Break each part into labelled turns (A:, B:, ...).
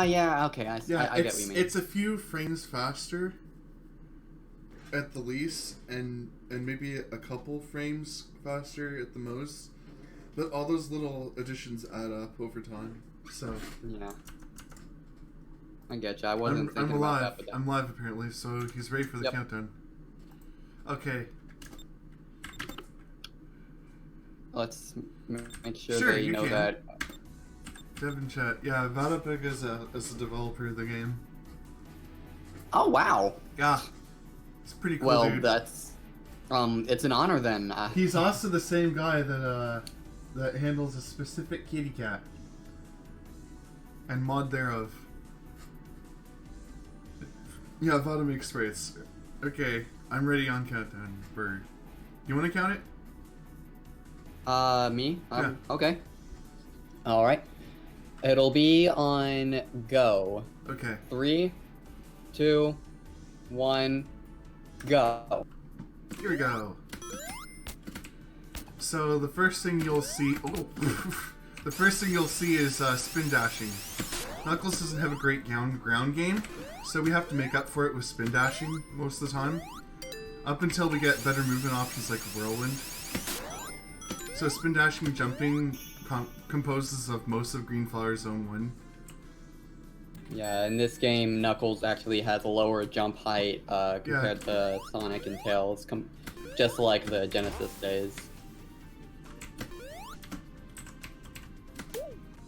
A: yeah, okay,
B: Yeah,
A: I get what you mean.
B: it's a few frames faster at the least, and maybe a couple frames faster at the most. But all those little additions add up over time. So
A: Yeah. I get you. I wasn't
B: I'm
A: thinking
B: alive.
A: about that, but
B: I'm live apparently, so he's ready for the countdown. Okay.
A: let's make sure
B: Sure,
A: they
B: you
A: know
B: can.
A: that.
B: Devin chat. Yeah, Vatapig is a developer of the game.
A: Oh, wow.
B: Yeah. It's pretty cool,
A: Well,
B: dude.
A: that's... it's an honor then.
B: He's also the same guy that handles a specific kitty cat. And mod thereof. Yeah, Vatapig sprites. Okay, I'm ready on countdown. Bird. You want to count it?
A: Me?
B: Yeah.
A: Okay. Alright. It'll be on go.
B: Okay.
A: 3, 2, 1, go.
B: Here we go. So the first thing you'll see... Oh! The first thing you'll see is spin dashing. Knuckles doesn't have a great ground game, so we have to make up for it with spin dashing most of the time. Up until we get better movement options like Whirlwind. So spin dashing and jumping composes of most of Green Flower's Zone 1.
A: Yeah, in this game, Knuckles actually has a lower jump height compared to Sonic and Tails, just like the Genesis days.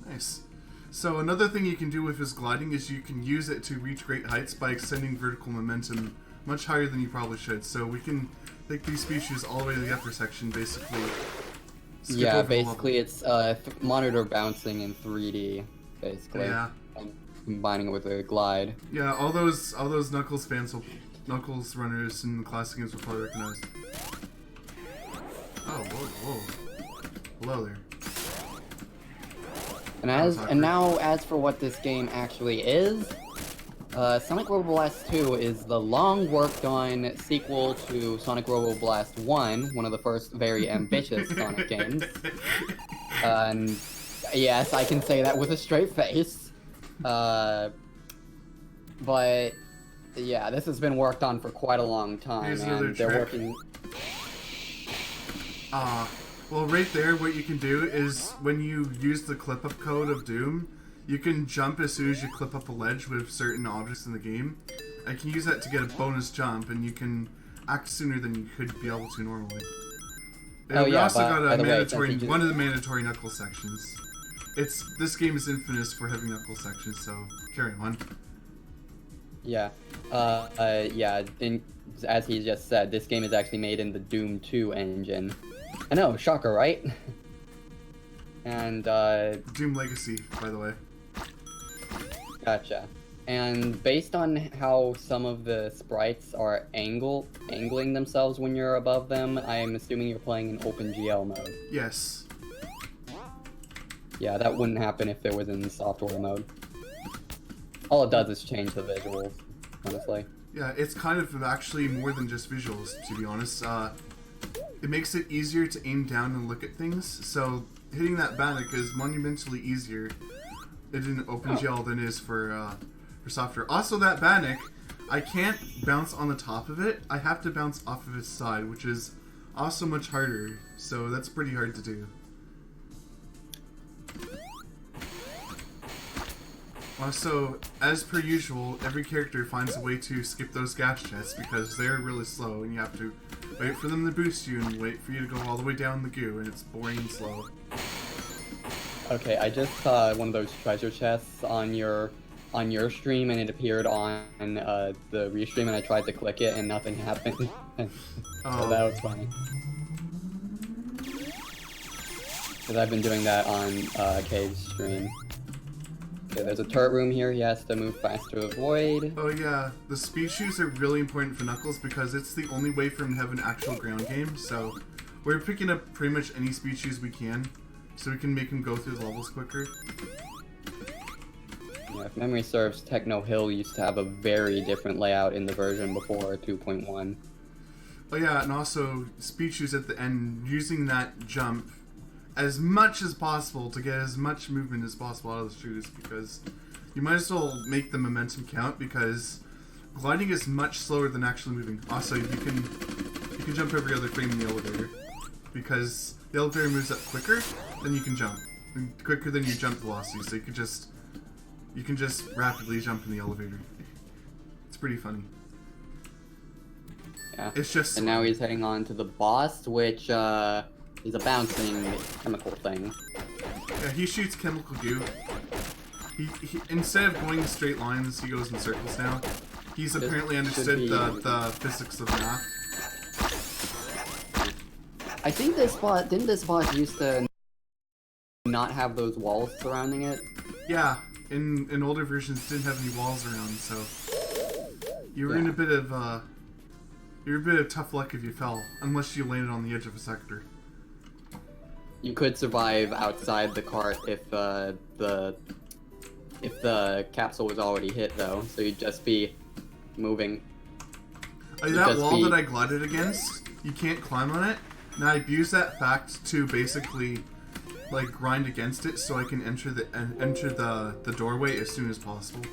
B: Nice. So another thing you can do with his gliding is you can use it to reach great heights by extending vertical momentum much higher than you probably should. So we can take these species all the way to the upper section, basically.
A: Yeah, basically it's monitor bouncing in 3D, basically.
B: Yeah.
A: Combining it with a glide.
B: Yeah, all those Knuckles fans, Knuckles runners in the classic games will probably recognize. Oh, whoa. Hello there.
A: And now as for what this game actually is, Sonic Robo Blast 2 is the long worked on sequel to Sonic Robo Blast 1, one of the first very ambitious Sonic games. And yes, I can say that with a straight face. But yeah, this has been worked on for quite a long time, and they're working...
B: Well, right there, what you can do is when you use the clip-up code of Doom, you can jump as soon as you clip up a ledge with certain objects in the game. I can use that to get a bonus jump, and you can act sooner than you could be able to normally. And we also got a mandatory, one of the mandatory Knuckles sections. This game is infamous for having Knuckles sections, so carry on.
A: Yeah, yeah. As he just said, this game is actually made in the Doom 2 engine. I know, shocker, right? And
B: Doom Legacy, by the way.
A: Gotcha. And based on how some of the sprites are angling themselves when you're above them, I'm assuming you're playing in OpenGL mode.
B: Yes.
A: Yeah, that wouldn't happen if it was in software mode. All it does is change the visuals, honestly.
B: Yeah, it's kind of actually more than just visuals, to be honest. It makes it easier to aim down and look at things, so hitting that Bannock is monumentally easier in OpenGL than it is for software. Also, that Bannock, I can't bounce on the top of it. I have to bounce off of its side, which is also much harder, so that's pretty hard to do. Also, as per usual, every character finds a way to skip those gas jets because they're really slow and you have to wait for them to boost you and wait for you to go all the way down the goo, and it's boring and slow.
A: Okay, I just saw one of those treasure chests on your stream, and it appeared on the restream, and I tried to click it and nothing happened. So that was funny. Because I've been doing that on Cave's stream. Okay, there's a turret room here he has to move fast to avoid.
B: Oh yeah, the speed shoes are really important for Knuckles because it's the only way for him to have an actual ground game, so we're picking up pretty much any speed shoes we can, so we can make him go through the levels quicker.
A: Yeah, if memory serves, Techno Hill used to have a very different layout in the version before 2.1.
B: Oh yeah, and also speed shoes at the end, using that jump as much as possible to get as much movement as possible out of the shoes, because You might as well make the momentum count because gliding is much slower than actually moving. Also, you can jump every other frame in the elevator because the elevator moves up quicker than you can jump, and quicker than your jump velocity. So you can just rapidly jump in the elevator. It's pretty funny.
A: Yeah.
B: It's just.
A: And now he's heading on to the boss, which is a bouncing chemical thing.
B: Yeah, he shoots chemical goo. He instead of going in straight lines, he goes in circles now. He's apparently understood the physics of math.
A: I think didn't this boss used to not have those walls surrounding it?
B: Yeah, in older versions it didn't have any walls around, so you were in a bit of tough luck if you fell, unless you landed on the edge of a sector.
A: You could survive outside the cart if the capsule was already hit, though, so you'd just be moving.
B: That wall that I glided against, you can't climb on it, and I've used that fact to basically like grind against it so I can enter the doorway as soon as possible.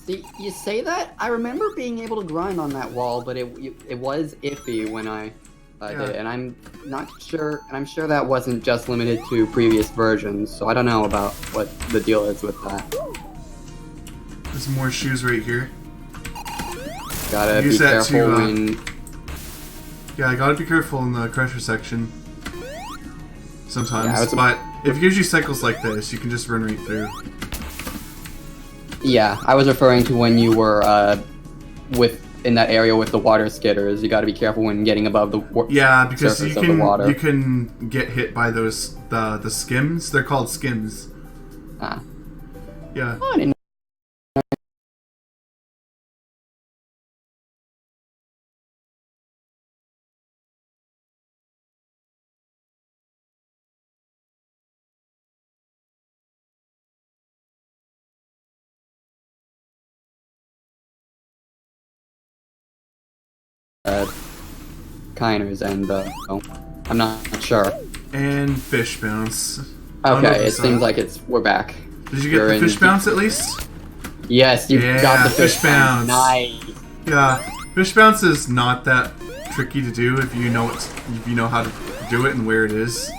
A: See, you say that? I remember being able to grind on that wall, but it was iffy when I did it, and I'm not sure, and I'm sure that wasn't just limited to previous versions, so I don't know about what the deal is with that.
B: There's more shoes right here.
A: Gotta be careful when...
B: Yeah, I gotta be careful in the crusher section. Sometimes,
A: yeah,
B: but if it gives you cycles like this, you can just run right through.
A: Yeah, I was referring to when you were in that area with the water skidders. You got to be careful when getting above the
B: because
A: surface of the water.
B: You can get hit by those the skims. They're called skims.
A: Ah.
B: Yeah.
A: Oh, I didn't know. Kiners and I'm not sure.
B: And fish bounce.
A: Okay, it seems like we're back.
B: Did you get the fish bounce at least?
A: Yes, you got the fish bounce. Nice.
B: Yeah, fish bounce is not that tricky to do if you know how to do it and where it is.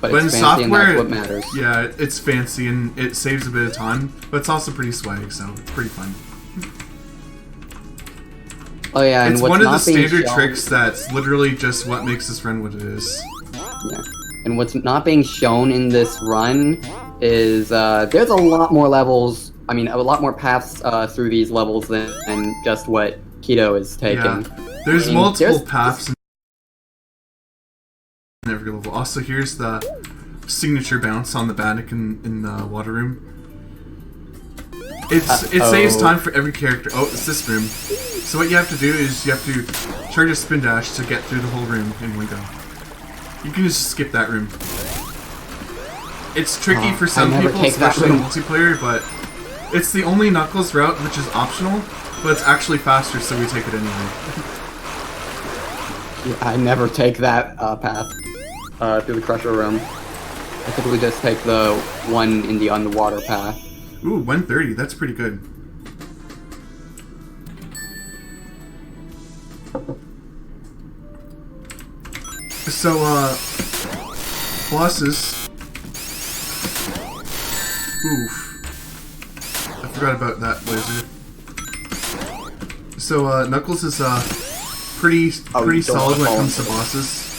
A: But it's
B: in
A: fancy
B: software,
A: and that's what matters.
B: Yeah, it's fancy and it saves a bit of time, but it's also pretty swag, so it's pretty fun.
A: Oh yeah, and
B: it's
A: what's
B: one of the
A: not being
B: standard
A: shown...
B: tricks that's literally just what makes this run what it is.
A: Yeah, and what's not being shown in this run is there's a lot more levels. I mean, a lot more paths through these levels than just what Kito is taking.
B: Yeah. There's multiple paths in every level. Also, here's the signature bounce on the Bannock in the water room. It saves time for every character. Oh, it's this room. So what you have to do is you have to charge a spin dash to get through the whole room in one go. You can just skip that room. It's tricky for some people, especially in multiplayer, but it's the only Knuckles route which is optional, but it's actually faster, so we take it anyway.
A: Yeah, I never take that path through the Crusher room. I typically just take the one in the underwater path.
B: Ooh, 130, that's pretty good. So, bosses. Oof. I forgot about that laser. So, Knuckles is, pretty solid when it comes to bosses.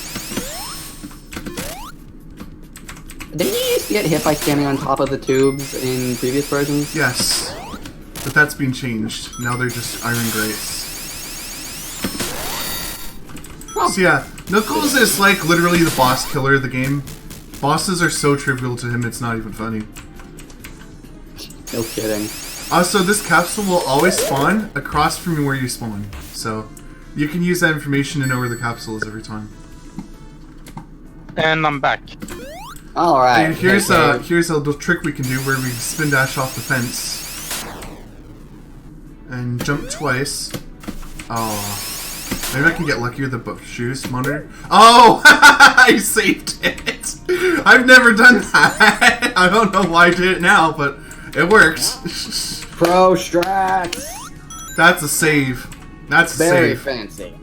A: Didn't you used to get hit by standing on top of the tubes in previous versions?
B: Yes. But that's been changed. Now they're just iron grates. Oh. So yeah, Knuckles is like literally the boss killer of the game. Bosses are so trivial to him, it's not even funny.
A: No kidding.
B: Also, this capsule will always spawn across from where you spawn. So, you can use that information to know where the capsule is every time.
C: And I'm back.
A: Alright.
B: And here's a little trick we can do where we spin dash off the fence. And jump twice. Oh. Maybe I can get lucky with the shoes monitor. Oh! I saved it! I've never done that! I don't know why I did it now, but It worked.
A: Pro strats.
B: That's a save. That's a
A: Very
B: save.
A: fancy.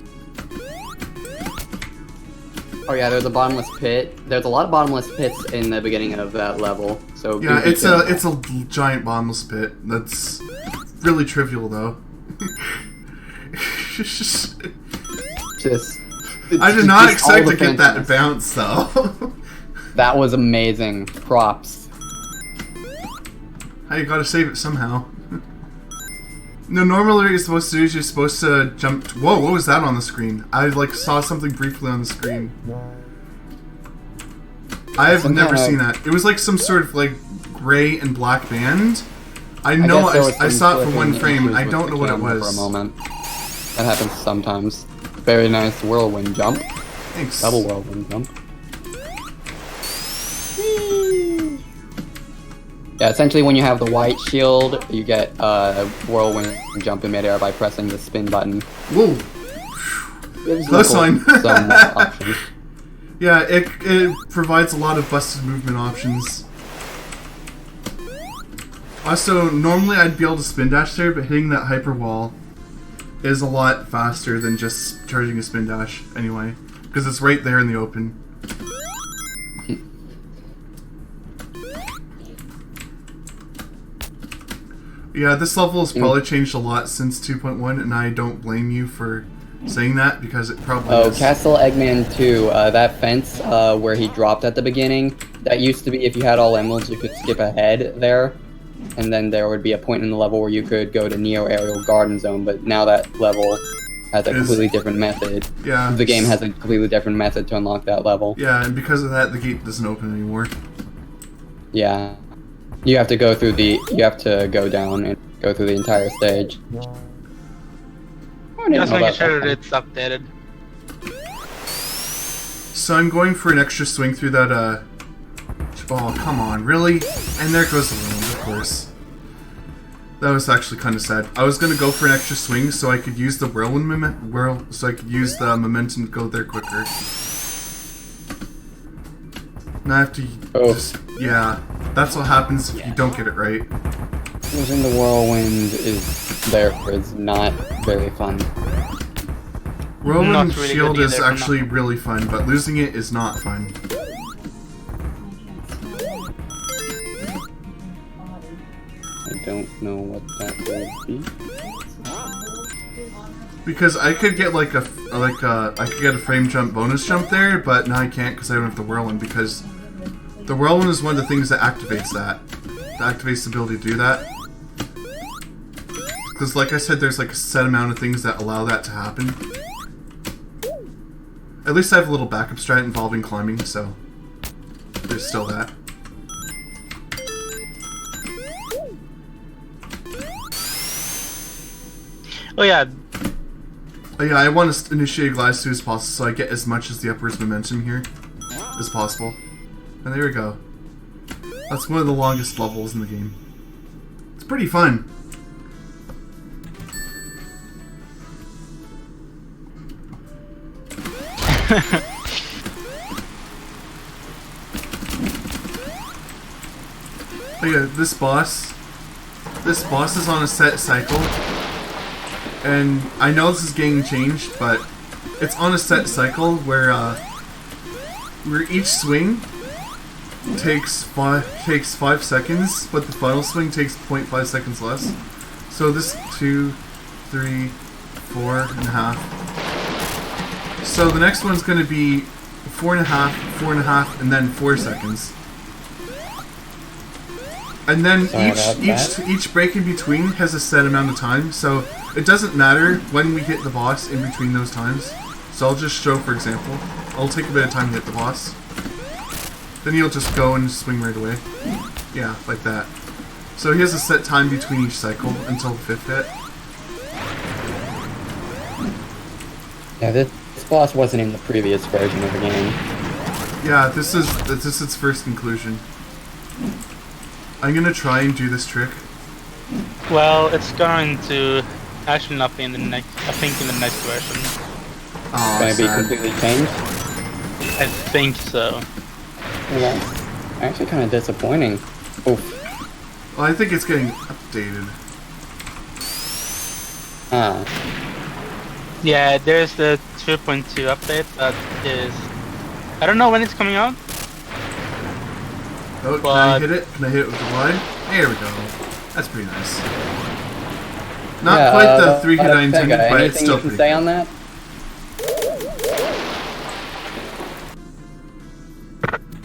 A: Oh yeah, there's a bottomless pit. There's a lot of bottomless pits in the beginning of that level. So
B: Yeah, it's a giant bottomless pit. That's really trivial though.
A: just.
B: I did not
A: just
B: expect
A: all
B: to
A: the
B: get that
A: fanciness.
B: bounce though.
A: That was amazing. Props.
B: Hey, you gotta save it somehow. No, normally what you're supposed to do is you're supposed to jump. Whoa, what was that on the screen? I like saw something briefly on the screen. I have
A: Some
B: never
A: kind of-
B: seen that. It was like some sort of like gray and black band. I know I saw it for one frame. And I don't know what it was.
A: For a moment. That happens sometimes. Very nice whirlwind jump.
B: Thanks.
A: Double whirlwind jump. Yeah, essentially when you have the white shield, you get a whirlwind jump in midair by pressing the spin button.
B: Whoa.
A: Gives
B: Close
A: Knuckles
B: line.
A: some options.
B: Yeah, it provides a lot of busted movement options. Also, normally I'd be able to spin dash there, but hitting that hyper wall is a lot faster than just charging a spin dash anyway, because it's right there in the open. Yeah, this level has probably changed a lot since 2.1, and I don't blame you for saying that, because it probably is.
A: Castle Eggman 2, that fence where he dropped at the beginning, that used to be if you had all emeralds you could skip ahead there, and then there would be a point in the level where you could go to Neo Aerial Garden Zone, but now that level has a completely different method.
B: Yeah.
A: The game has a completely different method to unlock that level.
B: Yeah, and because of that, the gate doesn't open anymore.
A: Yeah. You have to go through you have to go down and go through the entire stage. I didn't
C: Just
A: know
C: making
A: about
C: sure
A: that.
C: that it's updated.
B: So I'm going for an extra swing through that, oh, come on, really? And there goes the wind, of course. That was actually kind of sad. I was gonna go for an extra swing so I could use the whirlwind so I could use the momentum to go there quicker. Now I have to just, yeah, that's what happens if you don't get it right.
A: Losing the whirlwind is not very fun.
B: Robo
C: Not really
B: shield
C: good
B: is
C: either,
B: actually really fun, but losing it is not fun.
A: I don't know what that would be.
B: Because I could get I could get a frame jump bonus jump there, but now I can't because I don't have the whirlwind, because the whirlwind is one of the things that activates that. That activates the ability to do that. Because like I said, there's like a set amount of things that allow that to happen. At least I have a little backup strat involving climbing, so there's still that.
C: Oh yeah,
B: Oh yeah, I want to initiate glide as soon as possible so I get as much as the upwards momentum here as possible. And there we go. That's one of the longest levels in the game. It's pretty fun. Oh yeah, this boss is on a set cycle. And I know this is getting changed, but it's on a set cycle where each swing takes 5 seconds, but the final swing takes 0.5 seconds less. So this 2, 3, 4.5. So the next one's going to be 4.5, 4.5, and then 4 seconds. And then each break in between has a set amount of time, so it doesn't matter when we hit the boss in between those times. So I'll just show, for example, I'll take a bit of time to hit the boss. Then he'll just go and swing right away. Yeah, like that. So he has a set time between each cycle until the 5th hit.
A: Yeah, this boss wasn't in the previous version of the game.
B: Yeah, this is its first inclusion. I'm gonna try and do this trick.
C: well, it's going to actually not be in the next. I think in the next version.
B: Oh,
A: It's gonna be
B: sad.
A: completely changed.
C: I think so.
A: Well, that's actually kind of disappointing. Oof.
B: Well, I think it's getting updated.
C: Yeah, there's the 2.2 update that is... I don't know when it's coming out.
B: Oh, can I hit it? Can I hit it with the glide? There we go. That's pretty nice. Not quite the 3-hit I intended, but it's still pretty
A: good. Anything you can say on that?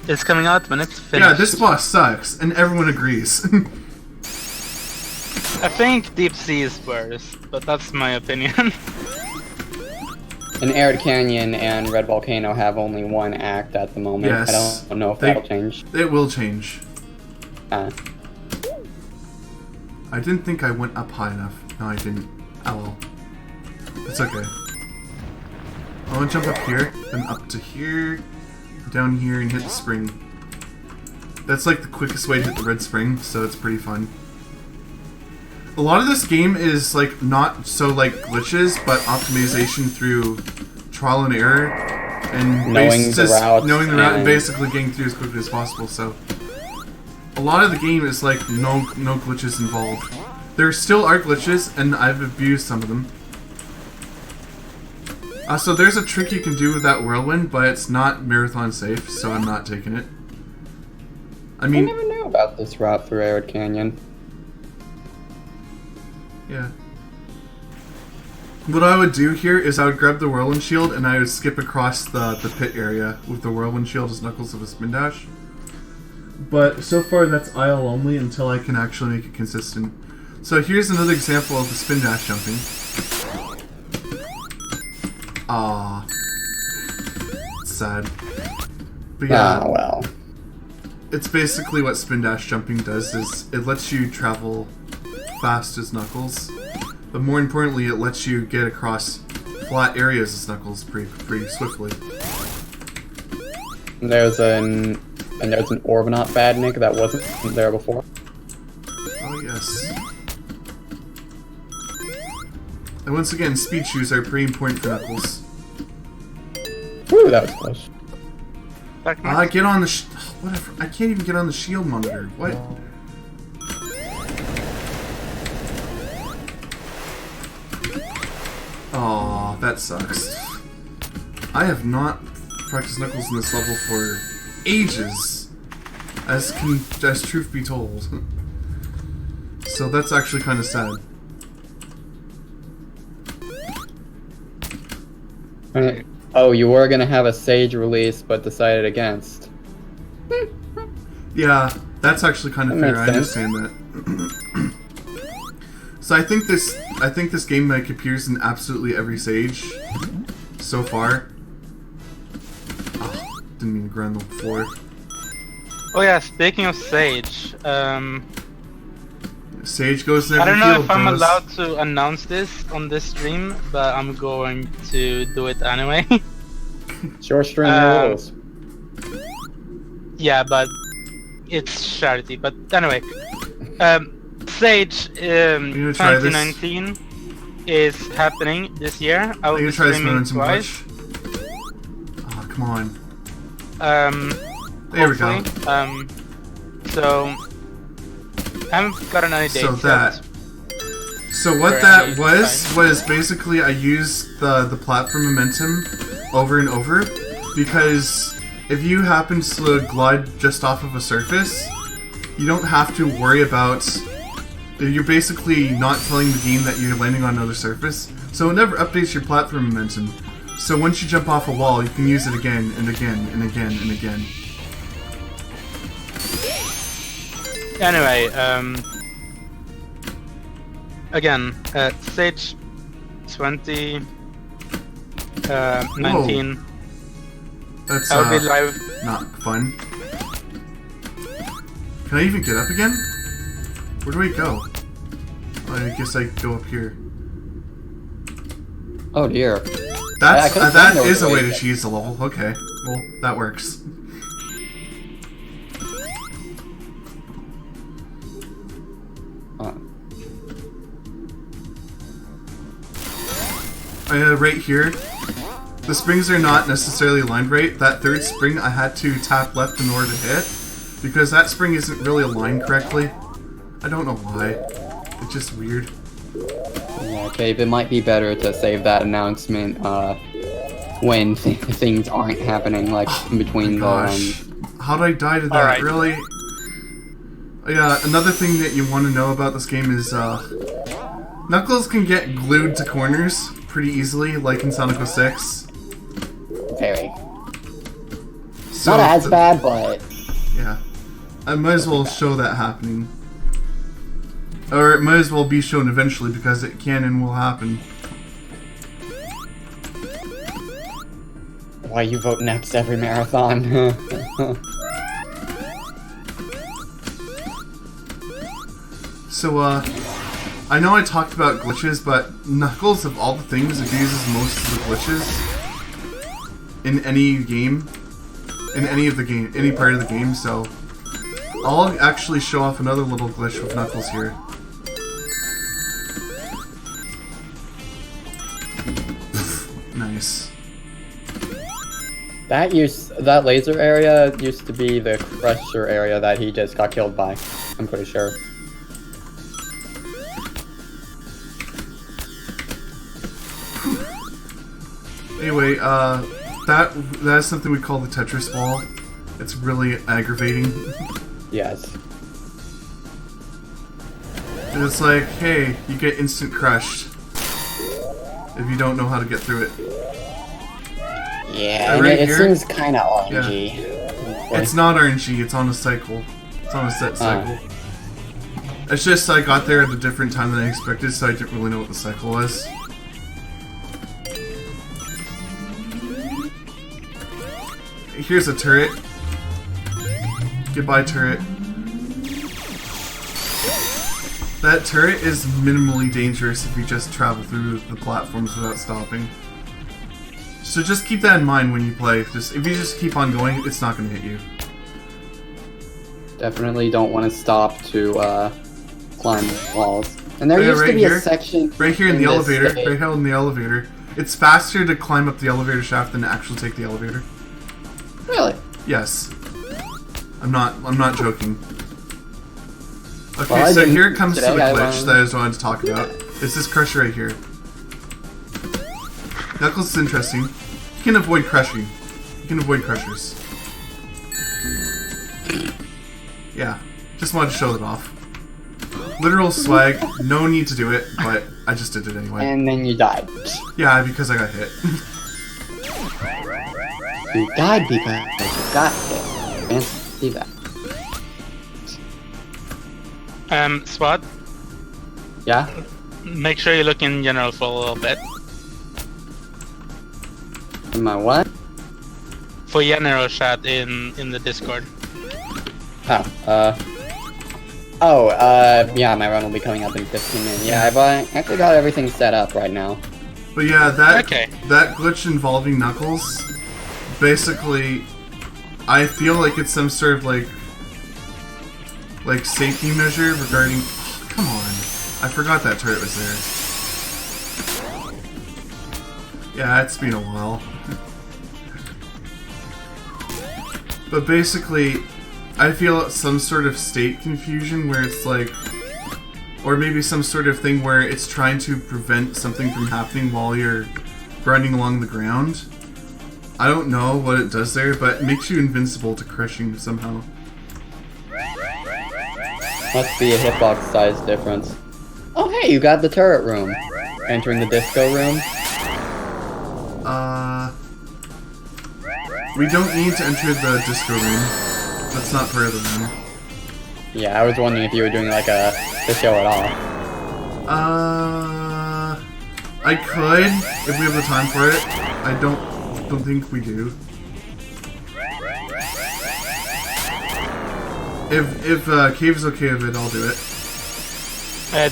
C: It's coming out when it's finished.
B: Yeah, this boss sucks, and everyone agrees.
C: I think Deep Sea is worse, but that's my opinion.
A: And Arid Canyon and Red Volcano have only one act at the moment.
B: Yes.
A: I don't know if that'll change.
B: It will change.
A: Ah.
B: I didn't think I went up high enough. No, I didn't. Oh well. It's okay. I want to jump up here, then up to here, down here, and hit the spring. That's like the quickest way to hit the red spring, so it's pretty fun. A lot of this game is like not so like glitches, but optimization through trial and error, and
A: knowing the route
B: and basically getting through as quickly as possible. So a lot of the game is like no glitches involved. There still are glitches, and I've abused some of them. So there's a trick you can do with that whirlwind, but it's not marathon safe, so I'm not taking it. I mean,
A: I never knew about this route through Arid Canyon.
B: Yeah. What I would do here is I would grab the whirlwind shield and I would skip across the pit area with the whirlwind shield as Knuckles of a spin dash. But so far that's IL only until I can actually make it consistent. So here's another example of the spin dash jumping. Ah, it's sad. But yeah,
A: Ah, well.
B: it's basically what spin dash jumping does is it lets you travel fast as Knuckles, but more importantly it lets you get across flat areas as Knuckles pretty swiftly.
A: There's an Orbinaut Badnik that wasn't there before.
B: Oh yes. And once again, speed shoes are pretty important for Knuckles.
A: Woo, that was close.
B: Get on the whatever. I can't even get on the shield monitor. What? Aw, that sucks. I have not practiced Knuckles in this level for ages, as truth be told. So that's actually kind of sad.
A: Oh, you were gonna have a Sage release, but decided against.
B: Yeah, that's actually kind of
A: That
B: fair. I
A: makes sense.
B: understand that. So I think this game like appears in absolutely every Sage so far. Oh, didn't mean to grind the floor.
C: Oh yeah, speaking of Sage,
B: Sage goes there.
C: I don't know if I'm allowed to announce this on this stream, but I'm going to do it anyway.
A: It's your stream rules.
C: Yeah, but it's charity. But anyway, Sage 2019 is happening this year. I will be streaming twice.
B: Oh, come on.
C: There
B: we go.
C: So I haven't gotten any dates yet.
B: So what that was basically I used the platform momentum over and over, because if you happen to glide just off of a surface, you don't have to worry about. You're basically not telling the game that you're landing on another surface, so it never updates your platform momentum. So once you jump off a wall, you can use it again and again and again and again.
C: Anyway, again, Sage 2019.
B: That's
C: I'll be live.
B: Not fun. Can I even get up again? Where do I go? I guess I go up here.
A: Oh dear.
B: That's that is a way to cheese the level. Okay, well that works. Right here, the springs are not necessarily aligned right. That third spring I had to tap left in order to hit, because that spring isn't really aligned correctly. I don't know why. It's just weird.
A: Yeah, Cave, it might be better to save that announcement when things aren't happening, like in between the
B: Gosh. How'd I die to that?
C: Alright.
B: Really? Yeah, another thing that you want to know about this game is, Knuckles can get glued to corners pretty easily, like in Sonic 06.
A: Very.
B: So
A: Not as bad, but
B: yeah. I might as well show that happening. Or it might as well be shown eventually because it can and will happen.
A: why you vote next every marathon.
B: So, I know I talked about glitches, but Knuckles, of all the things, abuses most of the glitches in any game, in any part of the game, so I'll actually show off another little glitch with Knuckles here. Nice.
A: That laser area used to be the Crusher area that he just got killed by. I'm pretty sure.
B: Anyway, that's something we call the Tetris ball. It's really aggravating.
A: Yes.
B: And it's like, hey, you get instant crushed if you don't know how to get through it.
A: Yeah, and
B: Right
A: it
B: here?
A: seems kind of RNG.
B: It's not RNG, it's on a cycle. It's on a set cycle. It's just I got there at a different time than I expected, so I didn't really know what the cycle was. Here's a turret. Goodbye, turret. That turret is minimally dangerous if you just travel through the platforms without stopping. So just keep that in mind when you play. If you just keep on going, it's not going to hit you.
A: Definitely don't want to stop to climb walls. And there
B: Yeah,
A: used to
B: right
A: be
B: here.
A: a section
B: Right here in the
A: this
B: elevator.
A: state-
B: Right here in the elevator. It's faster to climb up the elevator shaft than to actually take the elevator.
A: Really?
B: Yes. I'm not joking. Okay,
A: Well, I
B: so
A: didn't
B: here comes to the
A: today, I
B: glitch
A: learned.
B: that I just wanted to talk about. It's this crusher right here. Knuckles is interesting. You can avoid crushing. You can avoid crushers. Yeah, just wanted to show that off. Literal swag, no need to do it, but I just did it anyway.
A: And then you died.
B: Yeah, because I got hit.
A: You died because you got hit. Fancy that.
C: Spot,
A: Yeah?
C: make sure you look in general for a little bit.
A: Am I what?
C: For general chat in the Discord.
A: Yeah, my run will be coming up in 15 minutes. Yeah, I've actually got everything set up right now.
B: But yeah, that glitch involving Knuckles, basically, I feel like it's some sort of like safety measure regarding. Oh, come on, I forgot that turret was there. Yeah, it's been a while. But basically, I feel some sort of state confusion where it's like, or maybe some sort of thing where it's trying to prevent something from happening while you're running along the ground. I don't know what it does there, but it makes you invincible to crushing somehow.
A: Must be a hitbox size difference. Oh hey, you got the turret room. Entering the disco room.
B: We don't need to enter the disco room. That's not part of the room.
A: Yeah, I was wondering if you were doing like to show it off.
B: I could if we have the time for it. I don't think we do. If Cave's okay with it, I'll do it.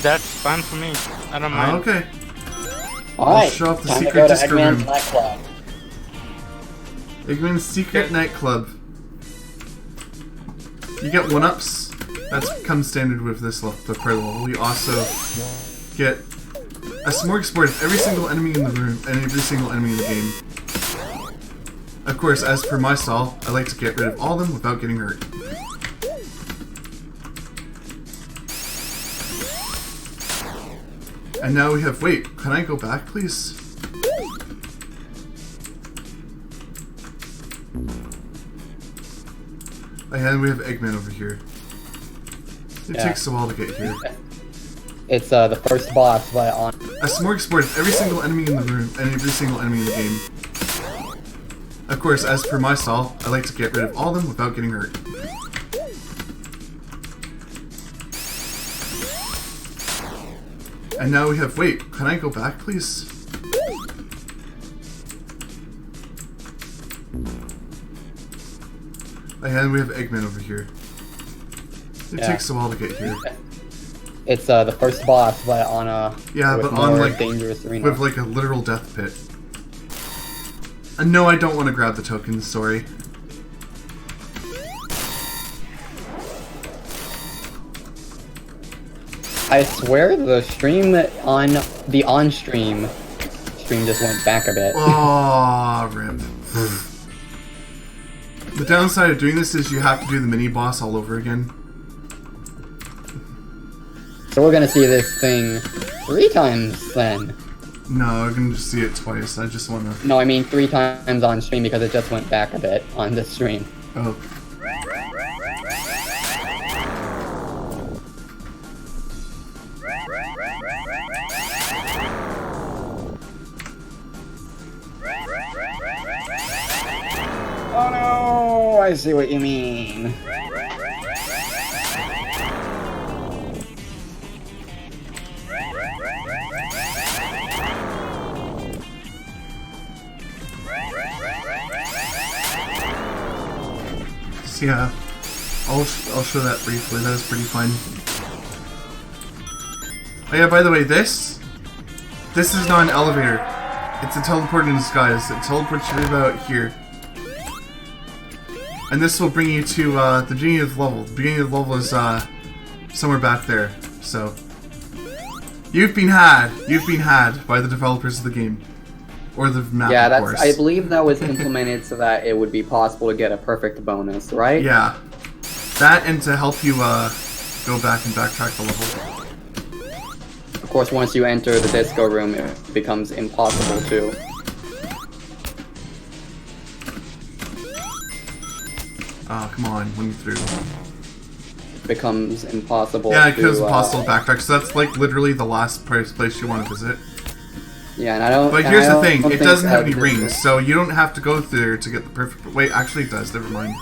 C: That's fine for me. I don't mind.
B: Okay.
A: Alright,
B: show off the
A: time to
B: secret
A: go to
B: disco
A: Eggman's
B: room.
A: nightclub.
B: Eggman's secret nightclub. You get 1-ups. That comes standard with this the part level. We also get a smorgasbord of every single enemy in the room and every single enemy in the game. Of course, as per my style, I like to get rid of all of them without getting hurt. And now we have, wait, can I go back, please? And we have Eggman over here. It takes a while to get here.
A: It's the first boss, but on
B: A smorgasbord of every single enemy in the room and every single enemy in the game. Of course, as per my style, I like to get rid of all of them without getting hurt. And now we have, wait, can I go back, please? And we have Eggman over here. It takes a while to get here.
A: It's the first boss, but on a
B: but on like
A: dangerous arena.
B: with like a literal death pit. And no, I don't want to grab the tokens. Sorry.
A: I swear the stream on the on-stream stream just went back a bit.
B: Oh, rip. The downside of doing this is you have to do the mini boss all over again.
A: So we're gonna see this thing 3 times then.
B: No, I can just see it twice. I just want to.
A: No, I mean 3 times on stream because it just went back a bit on this stream.
B: Oh.
A: Oh no! I see what you mean.
B: So yeah, I'll show that briefly. That was pretty fun. Oh yeah, by the way, this is not an elevator. It's a teleport in disguise. It teleports you about here. And this will bring you to the beginning of the level. The beginning of the level is somewhere back there. So you've been had by the developers of the game, or the map.
A: Yeah,
B: of course.
A: I believe that was implemented so that it would be possible to get a perfect bonus, right?
B: Yeah, that and to help you go back and backtrack the level.
A: Of course, once you enter the disco room, it becomes impossible to.
B: Oh, come on, let me through.
A: Becomes impossible.
B: Yeah, it becomes
A: to,
B: impossible to backtrack. So that's like literally the last place you want to visit.
A: Yeah, and I don't.
B: But here's the thing: it doesn't have any
A: this
B: rings, so you don't have to go through there to get the perfect. Wait, actually, it does. Never mind.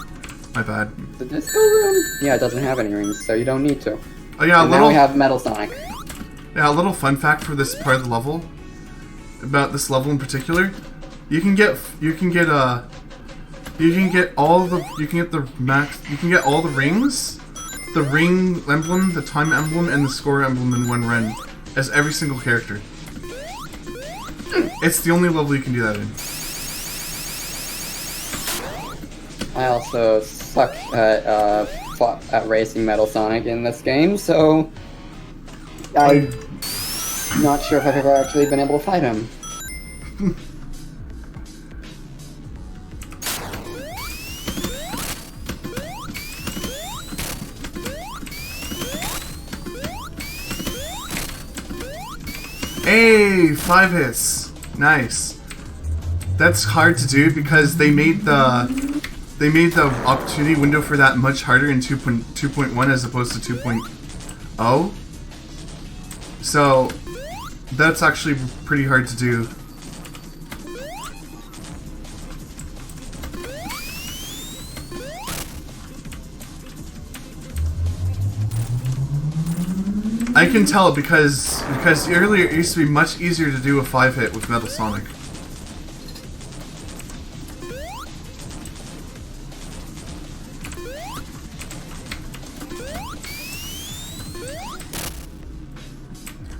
B: My bad.
A: The disco room? Yeah, it doesn't have any rings, so you don't need to.
B: Oh yeah,
A: and now we have Metal Sonic.
B: Yeah, a little fun fact for this part of the level, about this level in particular, you can get all the rings, the ring emblem, the time emblem, and the score emblem in one run, as every single character. It's the only level you can do that in.
A: I also suck at racing Metal Sonic in this game, so I'm not sure if I've ever actually been able to fight him.
B: Hey, 5 hits. Nice. That's hard to do because they made the opportunity window for that much harder in 2.1 as opposed to 2.0. So that's actually pretty hard to do. I can tell because earlier it used to be much easier to do a 5-hit with Metal Sonic.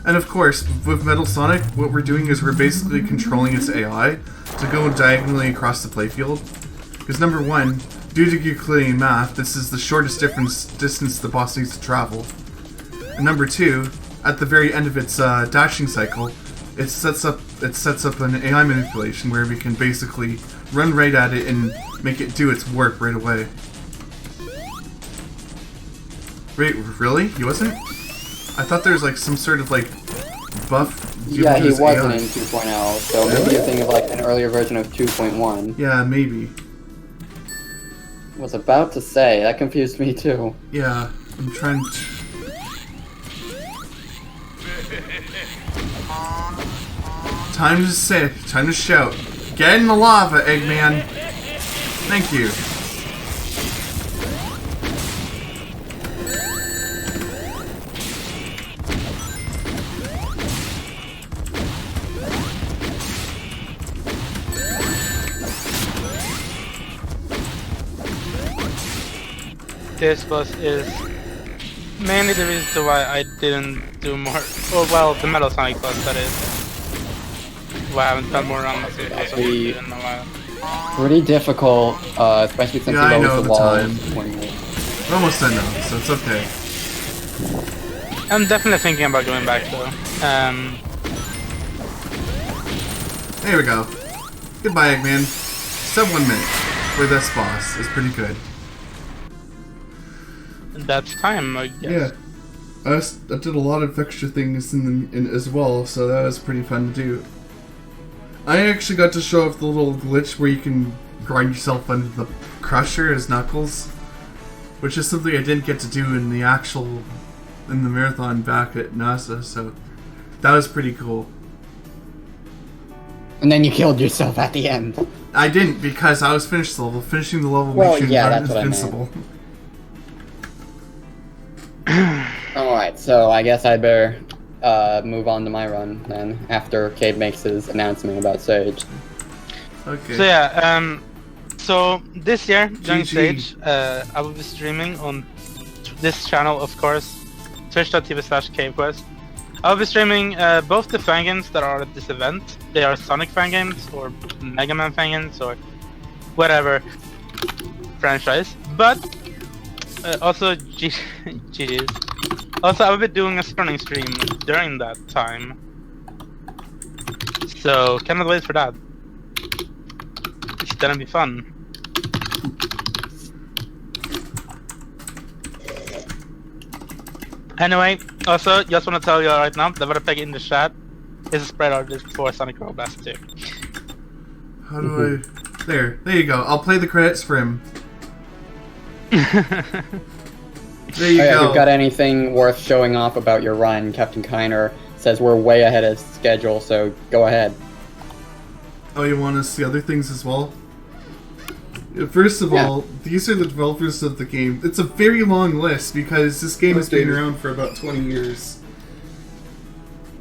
B: And of course, with Metal Sonic, what we're doing is we're basically controlling its AI to go diagonally across the playfield. Because number one, due to Euclidean math, this is the shortest distance the boss needs to travel. And number two, at the very end of its dashing cycle, it sets up an AI manipulation where we can basically run right at it and make it do its work right away. Wait, really? He wasn't? I thought there was like some sort of like buff.
A: Yeah, he
B: his
A: wasn't
B: AI.
A: in 2.0, so maybe you're thinking of like an earlier version of 2.1.
B: Yeah, maybe.
A: Was about to say, that confused me too.
B: Yeah, I'm trying to... Time to say, time to shout. Get in the lava, Eggman. Thank you.
C: This boss is mainly the reason why I didn't do more. Oh well, the Metal Sonic boss, that is. Why I haven't done more runs in a while.
A: Pretty difficult, especially since
B: Yeah, I
A: he
B: know
A: lowers the
B: the
A: walls.
B: time.
A: When you...
B: We're almost done now, so it's okay.
C: I'm definitely thinking about going back though.
B: There we go. Goodbye, Eggman. Sub 1 minute for this boss is pretty good.
C: That's time, I guess.
B: Yeah. I did a lot of extra things in as well, so that was pretty fun to do. I actually got to show off the little glitch where you can grind yourself under the crusher as Knuckles, which is something I didn't get to do in the marathon back at NASA, so that was pretty cool.
A: And then you killed yourself at the end.
B: I didn't because I was finished the level. Finishing the level
A: Well,
B: makes you
A: yeah, that's what I meant.
B: invincible.
A: Alright, so I guess I'd better move on to my run then, after Cade makes his announcement about Sage.
B: Okay.
C: So yeah, so this year during
B: GG.
C: Stage, I will be streaming on this channel, of course, twitch.tv/cavequest. I'll be streaming both the fan games that are at this event. They are Sonic fan games, or Mega Man fan games, or whatever franchise. But also GG's. Also, I will be doing a running stream during that time. So cannot wait for that. It's gonna be fun. Anyway, also just want to tell you right now that what I peg in the chat is a spread artist for Sonic Robo Blast 2.
B: How do I... There you go. I'll play the credits for him. There you
A: Oh, yeah, if
B: go.
A: you've got anything worth showing off about your run, Captain Kiner says we're way ahead of schedule, so go ahead.
B: Oh, you want to see other things as well? First of all, these are the developers of the game. It's a very long list because this game has been around for about 20 years.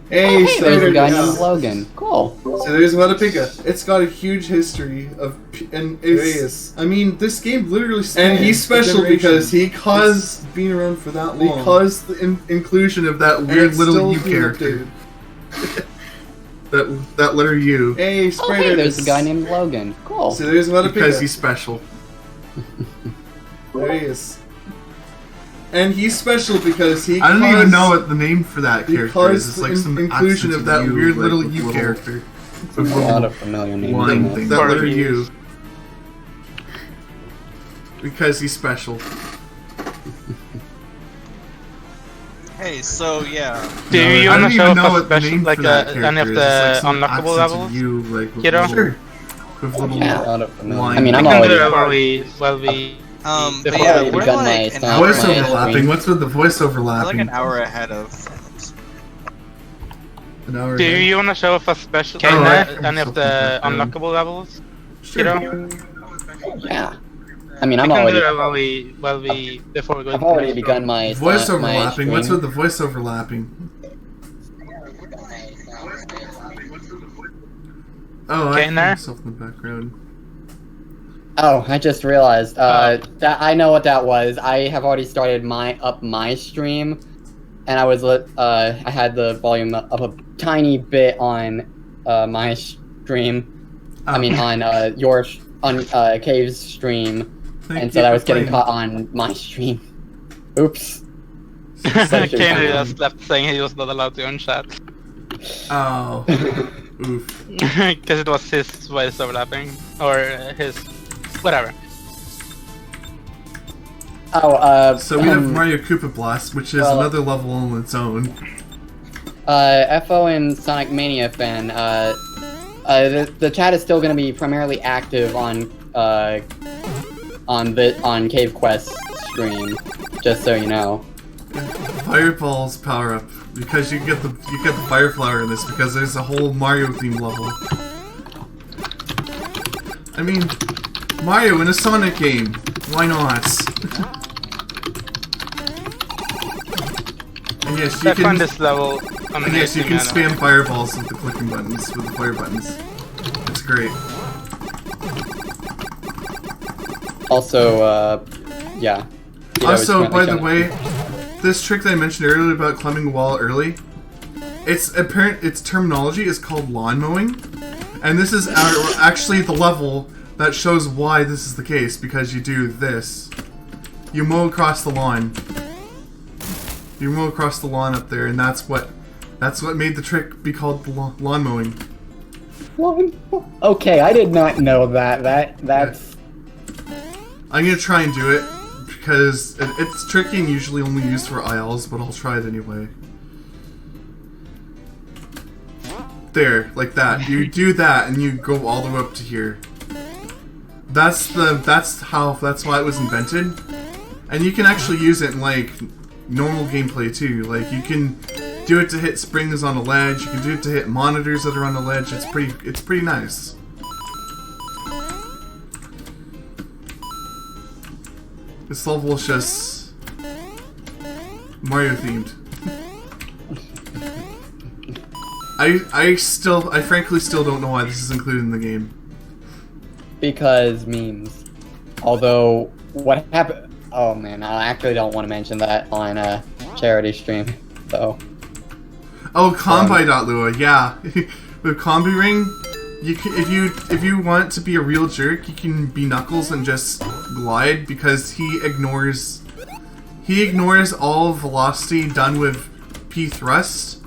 A: Hey,
B: so
A: there's a guy
B: yeah.
A: named Logan. Cool.
B: So there's Wadapiga. It's got a huge history of, and it's, I mean, this game literally spans. And he's special because he caused being around for that long. He caused the inclusion of that weird little U character. that letter U. Hey,
A: Oh, hey, there's a guy named Logan. Cool.
B: So there's Wadapiga. Because he's special. There he is. And he's special because he. I don't even know what the name for that character is. It's like some inclusion of that weird little U character.
A: A lot of familiar names.
B: One, that letter U. Because he's special.
D: Hey, so yeah.
C: Do you
B: I
C: want
B: don't
C: to show
B: even know
C: off a
B: what the
C: special,
B: name
C: like
B: for that
C: any
B: character
C: of
B: is.
C: the
B: It's like some
C: unlockable
B: accents of
C: levels?
B: U, like with
C: Kiddo?
B: little, with little
A: Yeah, a lot of familiar.
B: line.
A: I mean, I'm
C: I can do
A: already.
C: it while we
D: But
A: I've
D: yeah,
A: already
D: we're
A: begun
D: like
A: my
D: an hour
B: Voice
A: my
D: ahead.
B: overlapping.
A: stream.
B: What's with the voice
D: We're
B: overlapping?
D: like an hour ahead of.
B: An hour
C: Do
B: ahead?
C: you want to show off a special,
B: Oh, I-
C: any of the unlockable levels?
B: Sure.
C: Kiddo?
A: Yeah. I mean,
C: I
A: I'm
C: can do
A: already.
C: it while we before we go.
A: I've already begun my
B: Voice
A: my
B: overlapping. What's
A: stream.
B: with the voice overlapping? Oh, I
C: Okay,
B: hear
C: there.
B: myself in the background.
A: Oh, I just realized. That I know what that was. I have already started my stream, and I was I had the volume up a tiny bit on my stream. I mean, on Cave's stream, and so that was getting caught on my stream. Oops.
C: Kane just left saying he was not allowed to own chat.
B: Oh. Oof.
C: Because it was his voice overlapping, or his, whatever.
A: Oh,
B: So we have Mario Koopa Blast, which is
A: well,
B: another level on its own.
A: FO and Sonic Mania fan, the chat is still gonna be primarily active on Cave Quest stream, just so you know.
B: Fireball's power up because you get the fire flower in this because there's a whole Mario themed level. I mean, Mario in a Sonic game. Why not? And yes, you can.
C: This level.
B: And yes, you can spam fireballs with the clicking buttons, with the fire buttons. It's great.
A: Also, yeah.
B: Also, by the way, this trick that I mentioned earlier about climbing a wall early, its terminology is called lawn mowing, and this is actually the level that shows why this is the case, because you do this. You mow across the lawn. You mow across the lawn up there, and that's what made the trick be called lawn mowing.
A: Okay, I did not know that. That's.
B: I'm gonna try and do it because it's tricky and usually only used for ILs, but I'll try it anyway. There, like that. You do that, and you go all the way up to here. That's why it was invented, and you can actually use it in like normal gameplay too. Like you can do it to hit springs on a ledge. You can do it to hit monitors that are on a ledge. It's pretty nice. This level is just Mario themed. I frankly still don't know why this is included in the game.
A: Because memes. Although, what happened? Oh man, I actually don't want to mention that on a charity stream, so.
B: Oh, Combi.lua, yeah. With Combi Ring, you can, if you want to be a real jerk, you can be Knuckles and just glide because he ignores all velocity done with P thrust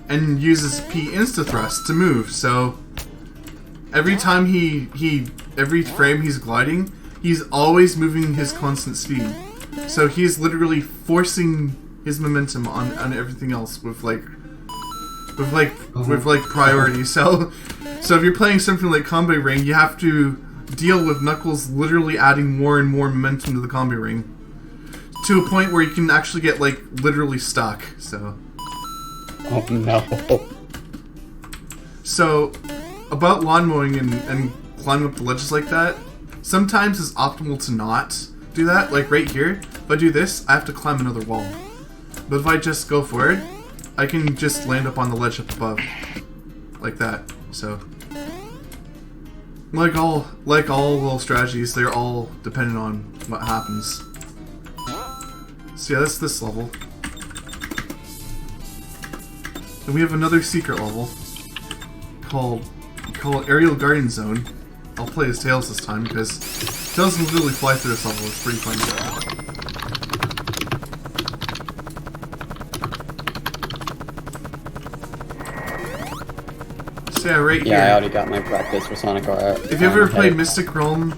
B: and uses P insta thrust to move. So every time every frame he's gliding, he's always moving his constant speed. So he's literally forcing his momentum on everything else with priority. So if you're playing something like Combi Ring, you have to deal with Knuckles literally adding more and more momentum to the Combi Ring to a point where you can actually get like literally stuck. So.
A: Oh no.
B: So about lawn mowing and climbing up the ledges like that, sometimes it's optimal to not do that. Like right here, if I do this, I have to climb another wall. But if I just go forward, I can just land up on the ledge up above, like that. So, like all little strategies, they're all dependent on what happens. So yeah, that's this level. And we have another secret level called Aerial Garden Zone. I'll play as Tails this time because Tails can literally fly through this level. It's pretty fun. So yeah, right here.
A: Yeah, I already got my practice for Sonic R.
B: If you ever played Mystic Realm,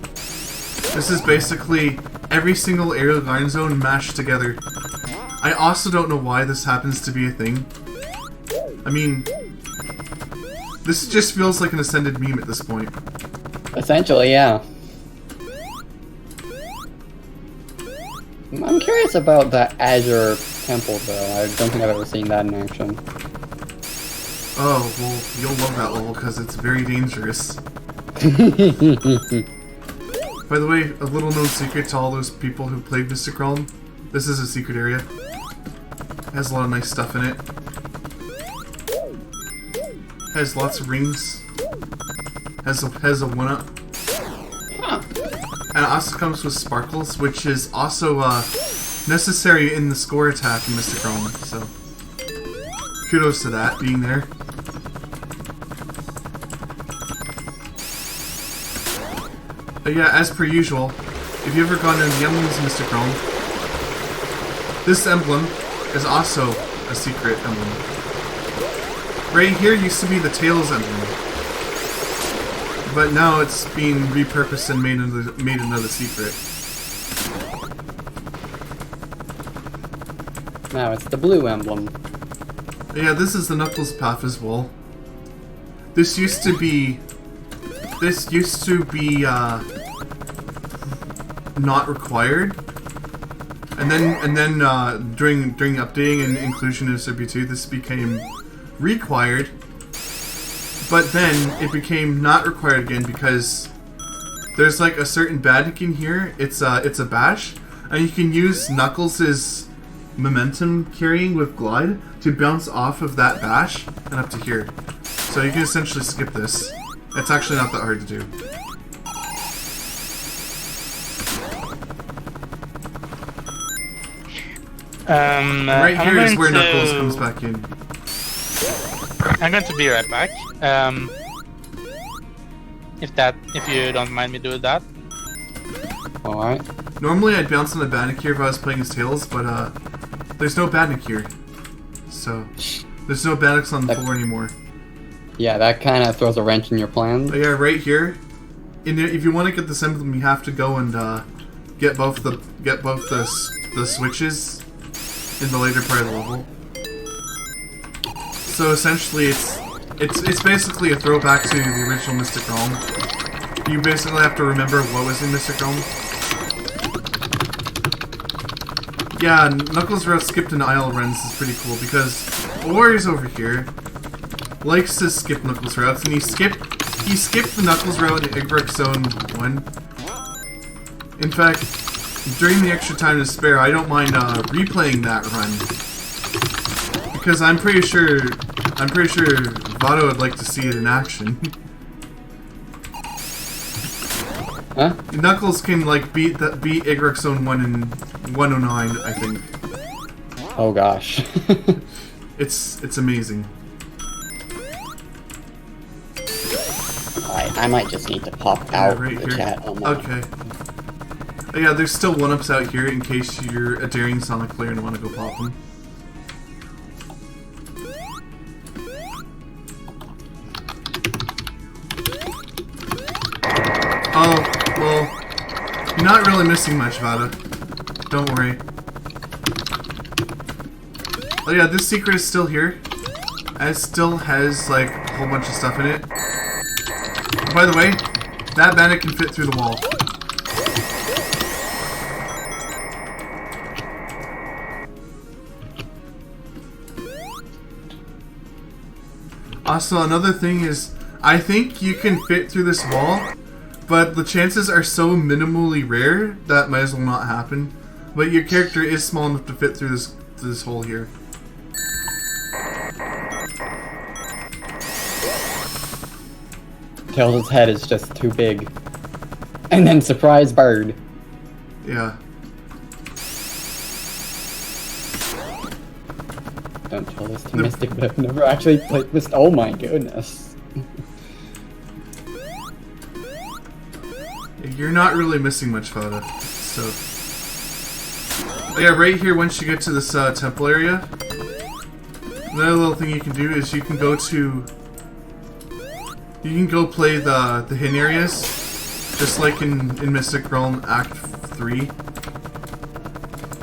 B: this is basically every single Aerial Garden Zone mashed together. I also don't know why this happens to be a thing. I mean, this just feels like an Ascended meme at this point.
A: Essentially, yeah. I'm curious about that Azure Temple, though. I don't think I've ever seen that in action.
B: Oh, well, you'll love that level because it's very dangerous. By the way, a little known secret to all those people who played Mystic Realm, this is a secret area. It has a lot of nice stuff in it. Has lots of rings. Has a 1-up.
A: Huh.
B: And it also comes with sparkles, which is also necessary in the score attack in Mystic Realm. So kudos to that being there. But yeah, as per usual, if you've ever gone into the emblems in Mystic Realm, this emblem is also a secret emblem. Right here used to be the Tails emblem, but now it's being repurposed and made another secret.
A: Now it's the blue emblem.
B: Yeah, this is the Knuckles path as well. This used to be not required, and then during updating and inclusion of SB2, this became required. But then it became not required again because there's like a certain badnik in here. It's a bash, and you can use Knuckles' momentum carrying with glide to bounce off of that bash and up to here. So you can essentially skip this. It's actually not that hard to do. Right here is where Knuckles comes back in.
C: I'm going to be right back. If you don't mind me doing that.
A: Alright.
B: Normally I'd bounce on the badnik here if I was playing as Tails, but there's no badnik here. So there's no badniks on the floor anymore.
A: Yeah, that kind of throws a wrench in your plans.
B: But yeah, right here. If you want to get this emblem, you have to go and get both the switches in the later part of the level. So essentially, it's basically a throwback to the original Mystic Realm. You basically have to remember what was in Mystic Realm. Yeah, Knuckles route skipped and aisle runs is pretty cool because Warriors over here likes to skip Knuckles routes, and he skipped the Knuckles route in Igrik Zone 1. In fact, during the extra time to spare, I don't mind replaying that run because I'm pretty sure Vado would like to see it in action.
A: Huh?
B: Knuckles can like beat Igrik Zone 1 in 109, I think.
A: Oh gosh.
B: It's amazing.
A: I might just need to pop out
B: right
A: the
B: here.
A: chat.
B: Okay. Oh, yeah, there's still 1-ups out here in case you're a daring Sonic player and want to go pop them. Oh, well, you're not really missing much, Vada. Don't worry. Oh yeah, this secret is still here. And it still has, like, a whole bunch of stuff in it. By the way, that bandit can fit through the wall. Also, another thing is, I think you can fit through this wall, but the chances are so minimally rare that might as well not happen. But your character is small enough to fit through this hole here.
A: Tails' head is just too big. And then surprise bird.
B: Yeah.
A: Don't tell this to Mystic, but I've never actually played Mystic. Oh my goodness.
B: You're not really missing much, Vada. So, yeah, right here. Once you get to this temple area, another little thing you can do is you can go play the hidden areas, just like in Mystic Realm Act 3.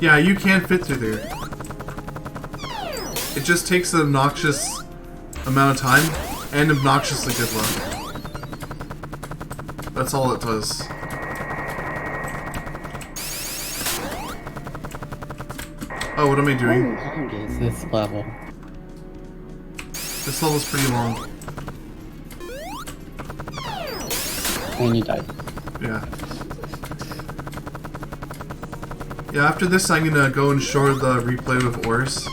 B: Yeah, you can fit through there. It just takes an obnoxious amount of time and obnoxiously good luck. That's all it does. Oh, what am I doing?
A: How long is this level?
B: This level's pretty long.
A: And you died.
B: Yeah. Yeah, after this I'm gonna go and show the replay with Ors.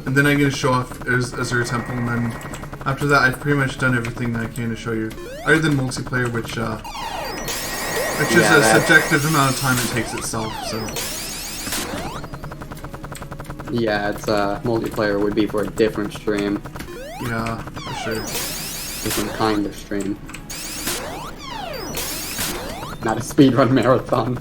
B: And then I'm gonna show off Azure Temple, and then after that I've pretty much done everything that I can to show you. Other than multiplayer, which is a subjective amount of time it takes itself, so.
A: Yeah, it's multiplayer would be for a different stream.
B: Yeah, for sure.
A: Different kind of stream. Not a speedrun marathon.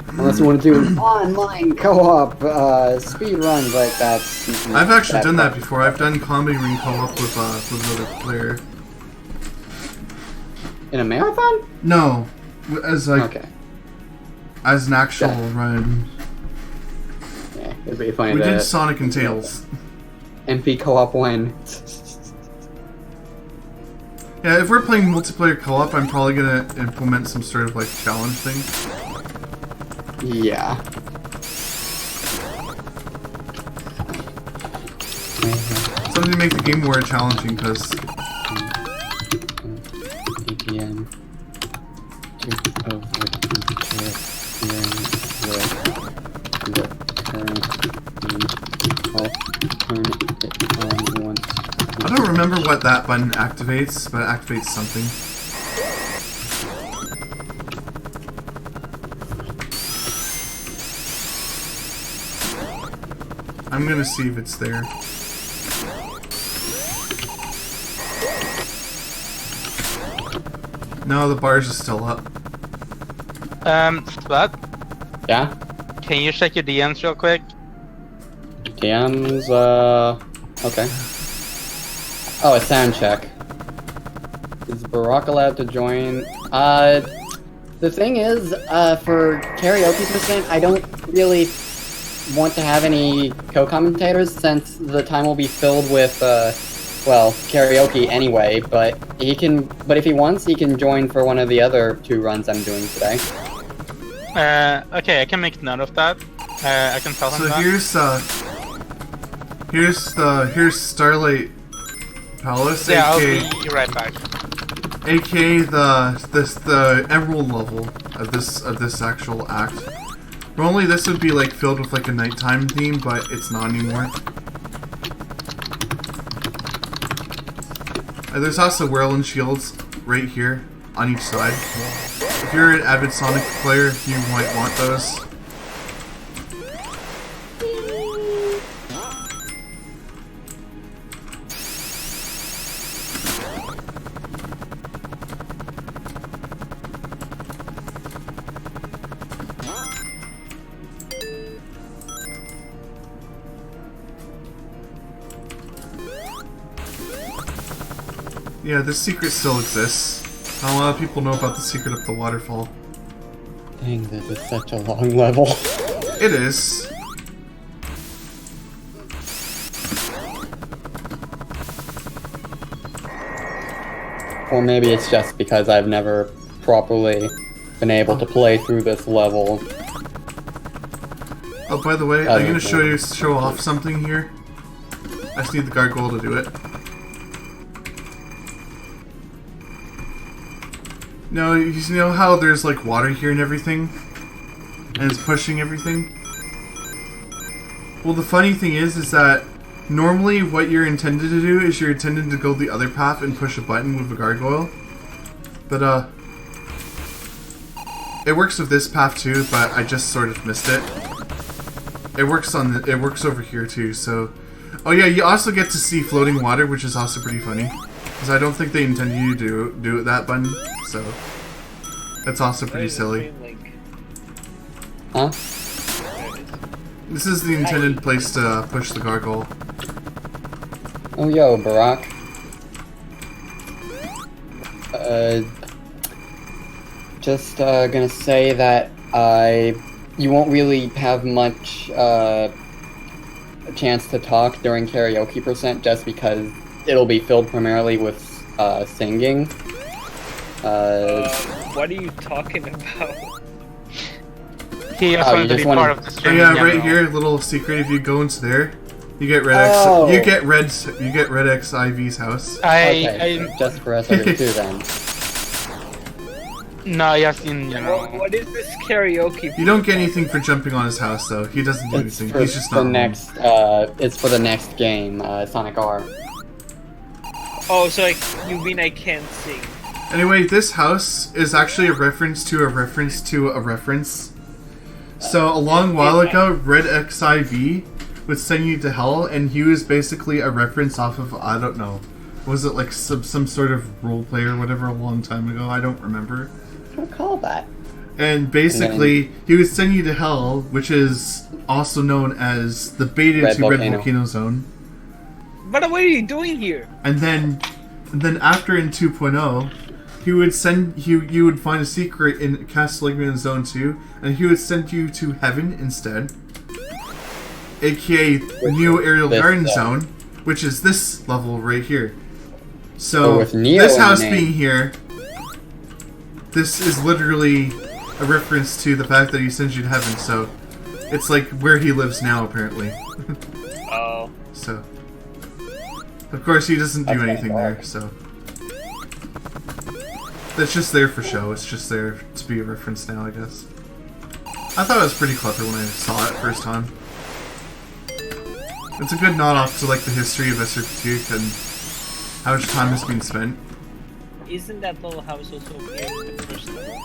A: Unless you want to do online co-op speedrun, but that's...
B: I've actually done that before. I've done Comedy Ring co-op with another player.
A: In a marathon?
B: No, as like...
A: Okay.
B: as an actual run.
A: Yeah, it'd be funny
B: We
A: to
B: did Sonic and Tails.
A: MP co-op win.
B: Yeah, if we're playing multiplayer co-op, I'm probably gonna implement some sort of like challenge thing.
A: Yeah.
B: Something to make the game more challenging, because
A: APM to avoid interfering with the current I'll turn it on once.
B: I don't remember what that button activates, but it activates something. I'm gonna see if it's there. No, the bars are still up.
C: Splat,
A: Yeah?
C: can you check your DMs real quick?
A: DMs, okay. Oh, a sound check. Is Barack allowed to join? The thing is, for karaoke percent, I don't really want to have any co-commentators since the time will be filled with, well, karaoke anyway, but if he wants, he can join for one of the other 2 runs I'm doing today.
C: Okay, I can make note of that. I can tell him
B: So
C: that.
B: here's Starlight Palace,
C: Yeah, I'll
B: aka
C: be right back.
B: the emerald level of this actual act. Normally this would be like filled with like a nighttime theme, but it's not anymore. There's also whirling shields right here on each side. If you're an avid Sonic player, you might want those. Yeah, this secret still exists. Not a lot of people know about the secret up the waterfall.
A: Dang, this is such a long level.
B: It is.
A: Or maybe it's just because I've never properly been able to play through this level.
B: Oh, by the way, I'm gonna show off something here. I just need the gargoyle to do it. No, you know how there's like water here and everything? And it's pushing everything? Well, the funny thing is that normally what you're intended to do is you're intended to go the other path and push a button with a gargoyle. But, it works with this path too, but I just sort of missed it. It works over here too, so... Oh yeah, you also get to see floating water, which is also pretty funny. Because I don't think they intended you to do that button, so... That's also pretty silly.
A: Huh?
B: This is the intended place to push the gargoyle.
A: Oh, yo, Barack. Just gonna say that you won't really have much a chance to talk during karaoke percent just because it'll be filled primarily with singing.
E: What are you talking about?
C: He just wanted to be part of the
B: Oh
C: stream.
B: yeah,
C: in
B: right
C: general.
B: here, little secret. If you go into there, you get Red X.
A: Oh.
B: You get Red X IV's house.
A: Okay, so just for us other 2 then.
C: No, just in general.
E: What is this karaoke?
B: You don't get anything for jumping on his house, though. He doesn't do
A: It's
B: anything.
A: for
B: He's just
A: the
B: not home.
A: next. It's for the next game, Sonic R.
E: Oh, so like, you mean I can't sing?
B: Anyway, this house is actually a reference to a reference to a reference. So a long while ago, Red XIV would send you to hell, and he was basically a reference off of, I don't know, was it like some sort of roleplay or whatever a long time ago? I don't remember.
A: I don't recall that.
B: And basically, he would send you to hell, which is also known as the beta
A: Red
B: to Red
A: Volcano.
B: Volcano Zone.
E: But what are you doing here?
B: And then after in 2.0, he would send you would find a secret in Castle Eggman Zone 2, and he would send you to heaven instead, aka Neo Aerial Garden Zone, which is this level right here. So
A: with Neo
B: this
A: in the
B: house
A: name.
B: being here, this is literally a reference to the fact that he sends you to heaven. So it's like where he lives now, apparently.
E: Oh.
B: So of course he doesn't do
A: That's
B: anything
A: kinda
B: there.
A: dark.
B: So that's just there for show. It's just there to be a reference now, I guess. I thought it was pretty clever when I saw it first time. It's a good nod off to like the history of SRP2 and how much time has been spent.
E: Isn't that little house also here in the first level?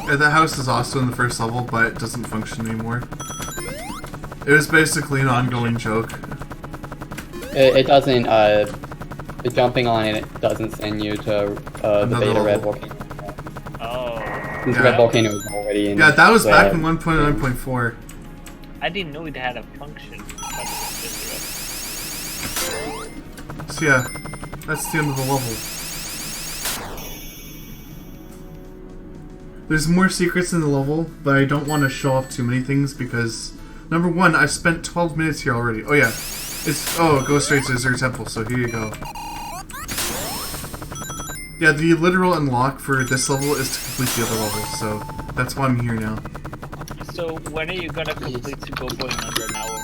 B: Yeah, the house is also in the first level, but it doesn't function anymore. It was basically an ongoing joke.
A: It doesn't, the jumping on it doesn't send you to the
B: Another
A: beta red
B: level.
A: volcano.
E: Oh.
A: Since
B: Yeah.
A: Red Volcano is already in.
B: Yeah, that was back
A: the-
B: in 1.9.4.
E: I didn't know it had a function.
B: So yeah, that's the end of the level. There's more secrets in the level, but I don't want to show off too many things because, number one, I've spent 12 minutes here already. Oh yeah, it goes straight to Azure Temple, so here you go. Yeah, the literal unlock for this level is to complete the other level, so that's why I'm here now.
E: So when are you gonna complete to go going under an hour?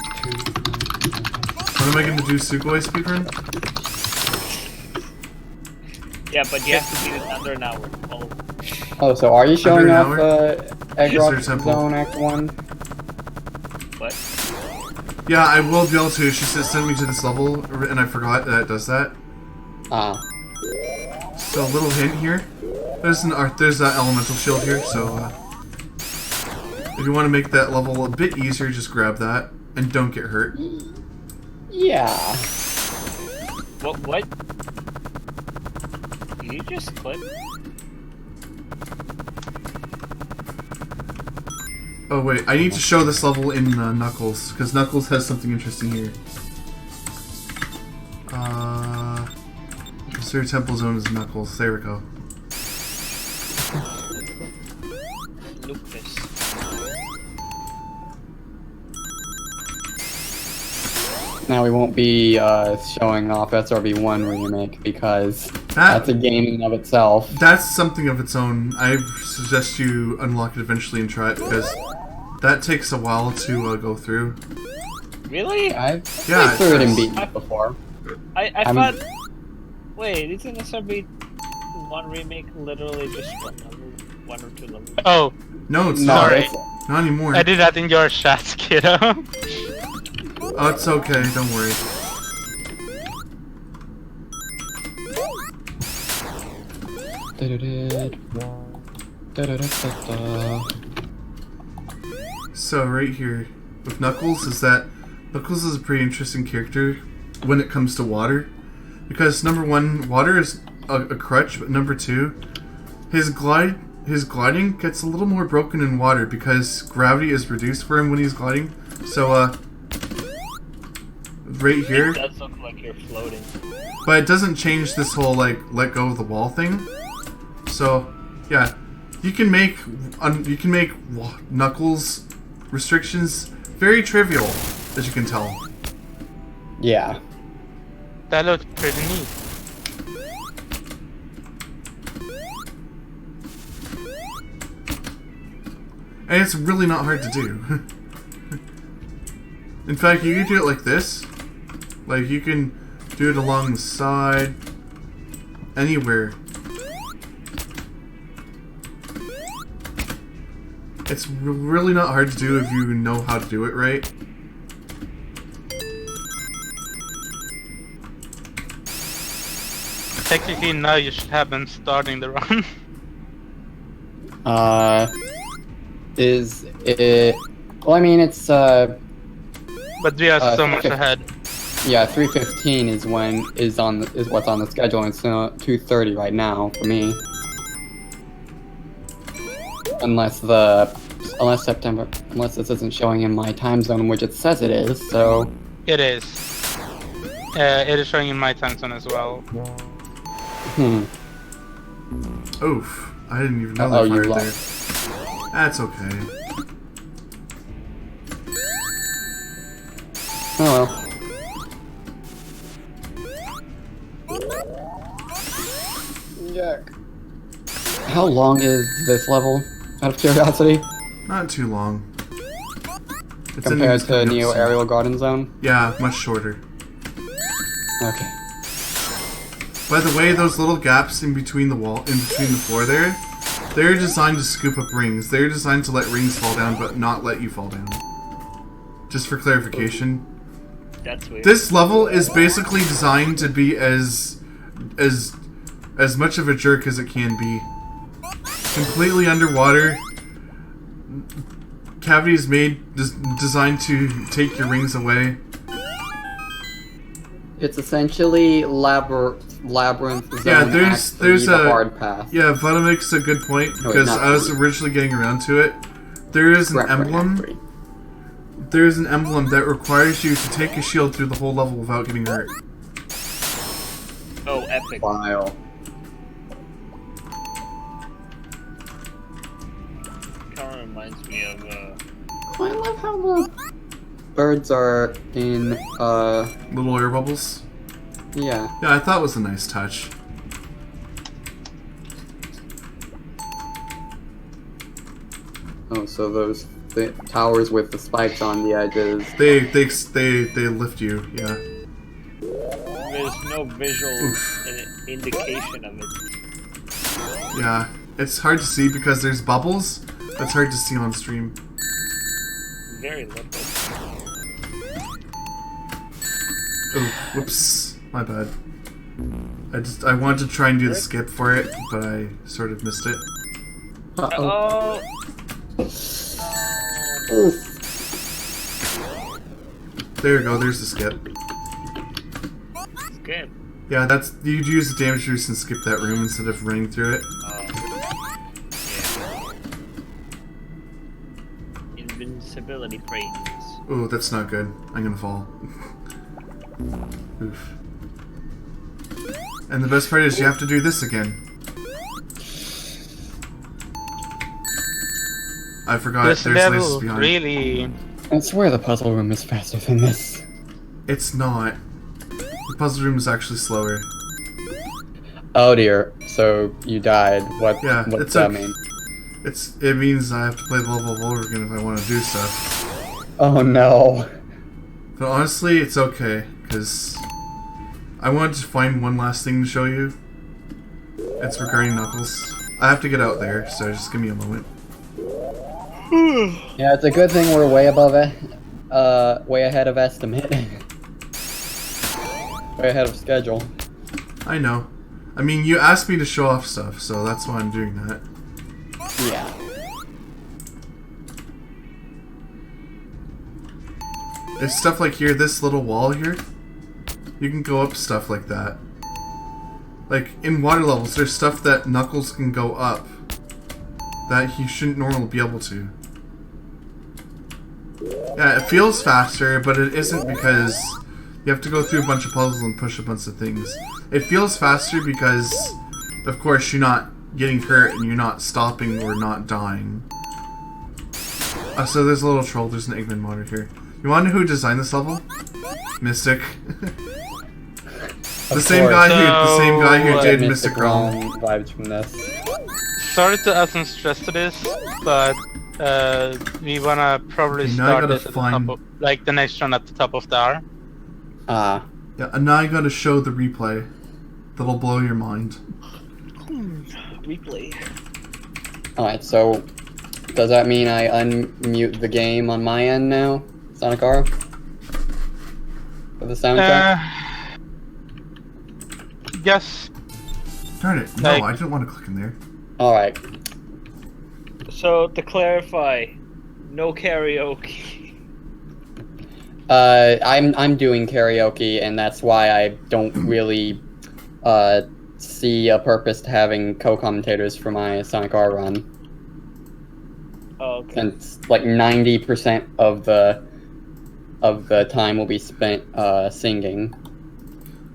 B: When am I going to do Sugoi speedrun?
E: Yeah, but you have to beat it under an hour. Oh.
A: Oh, so are you showing
B: an
A: off
B: hour?
A: Egg
B: Yes,
A: Rock
B: there's Temple.
A: Zone Act 1?
E: What?
B: Yeah, I will be able to. She said send me to this level, and I forgot that it does that.
A: Ah.
B: So a little hint here. There's an elemental shield here, so if you want to make that level a bit easier, just grab that and don't get hurt.
A: Yeah.
E: What? Did you just click?
B: Oh wait, I need to show this level in Knuckles because Knuckles has something interesting here. Sir Temple Zone is Knuckles. There we go.
E: Lupus.
A: Now we won't be showing off SRB1 remake because that's a game in and of itself.
B: That's something of its own. I suggest you unlock it eventually and try it because that takes a while to go through.
E: Really?
A: I've
B: Yeah,
A: played through it and
B: it's-
A: beaten it before.
E: I
A: I'm-
E: thought. Wait, isn't SRB one remake literally just one or two levels?
C: Oh,
B: No, it's
A: No,
B: not.
C: Sorry.
A: it's,
B: Not anymore.
C: I did that in your chat, kiddo.
B: Oh, it's okay. Don't worry. So right here with Knuckles is that Knuckles is a pretty interesting character when it comes to water, because number one, water is a crutch, but number two, his gliding gets a little more broken in water because gravity is reduced for him when he's gliding. So right here,
E: It does look like you're floating.
B: but it doesn't change this whole like let go of the wall thing. So yeah, you can make Knuckles restrictions very trivial, as you can tell.
A: yeah.
C: That looked pretty neat.
B: And it's really not hard to do. In fact, you can do it like this. Like, you can do it along the side. Anywhere. It's really not hard to do if you know how to do it right.
C: Technically, now you should have been starting the run.
A: Is it? Well, I mean, it's
C: But we are so much
A: okay.
C: ahead.
A: yeah, 3:15 is what's on the schedule, and it's 2:30 right now for me. Unless this isn't showing in my time zone, which it says it is. So
C: It is. It is showing in my time zone as well.
B: Oof. I didn't even know
A: Uh-oh,
B: that
A: you
B: fire there.
A: lost.
B: That's okay.
A: Oh well. Yuck. How long is this level, out of curiosity,
B: Not too long. It's
A: compared
B: enemies
A: to
B: coming up
A: Neo
B: soon.
A: Aerial Garden Zone?
B: Yeah, much shorter.
A: Okay.
B: By the way, those little gaps in between the floor there, they're designed to scoop up rings. They're designed to let rings fall down, but not let you fall down. Just for clarification.
E: That's weird.
B: This level is basically designed to be as much of a jerk as it can be. Completely underwater. Cavities designed to take your rings away.
A: It's essentially labyrinth zone.
B: Yeah, there's
A: the
B: a
A: hard path.
B: Yeah, Vada makes a good point
A: No, wait,
B: because
A: not
B: I was
A: three.
B: originally getting around to it. There is an
A: Correct, correct,
B: emblem.
A: three.
B: There is an emblem that requires you to take a shield through the whole level without getting hurt.
E: Oh, epic.
A: Wow.
E: Kind of reminds me of,
A: I love how the birds are in,
B: Little air bubbles.
A: yeah.
B: Yeah, I thought it was a nice touch.
A: Oh, so those towers with the spikes on the edges.
B: They lift you. Yeah.
E: there's no visual
B: Oof.
E: indication of it.
B: Yeah. It's hard to see because there's bubbles. That's hard to see on stream.
E: Very little.
B: Oh, whoops. My bad. I wanted to try and do the skip for it, but I sort of missed it.
A: Uh-oh.
E: Oh!
A: Oof.
B: There you go, there's the skip.
E: It's good.
B: Yeah, that's you'd use the damage boost and skip that room instead of running through it.
E: Yeah. Invincibility praise.
B: Oh, that's not good. I'm gonna fall. Oof. And the best part is you have to do this again. I forgot
C: This
B: there's lasers
C: level
B: behind.
C: really...
A: I swear the puzzle room is faster than this.
B: It's not. The puzzle room is actually slower.
A: Oh dear. So you died. What
B: Yeah,
A: does
B: it's
A: that
B: okay.
A: mean?
B: It means I have to play the level over again if I want to do stuff.
A: Oh no.
B: But honestly, it's okay, because I wanted to find one last thing to show you. It's regarding Knuckles. I have to get out there, so just give me a moment.
A: Yeah, it's a good thing we're way above it. Way ahead of estimate. Way ahead of schedule.
B: I know. I mean, you asked me to show off stuff, so that's why I'm doing that.
A: Yeah.
B: It's stuff like here, this little wall here. You can go up stuff like that. Like, in water levels, there's stuff that Knuckles can go up that he shouldn't normally be able to. Yeah, it feels faster, but it isn't because you have to go through a bunch of puzzles and push a bunch of things. It feels faster because, of course, you're not getting hurt and you're not stopping or not dying. So there's a little troll, there's an Eggman monitor here. You want to know who designed this level? Mystic. the same guy who did Mystic Realm.
A: Vibes from this.
C: Sorry to add some stress to this, but we wanna probably
B: Okay, now I
C: start
B: gotta
C: this at the
B: find-
C: top of, like the next one at the top of the hour.
A: Ah.
B: Yeah, and now I gotta show the replay. That'll blow your mind.
E: Replay.
A: Alright, so does that mean I unmute the game on my end now? Sonic R? For the soundtrack?
C: Yes.
B: Darn it. No,
C: Like-
B: I didn't want to click in there.
A: Alright.
E: So to clarify, no karaoke.
A: I'm doing karaoke, and that's why I don't really see a purpose to having co-commentators for my Sonic R run.
E: Oh, okay.
A: Since like 90% of the time will be spent singing.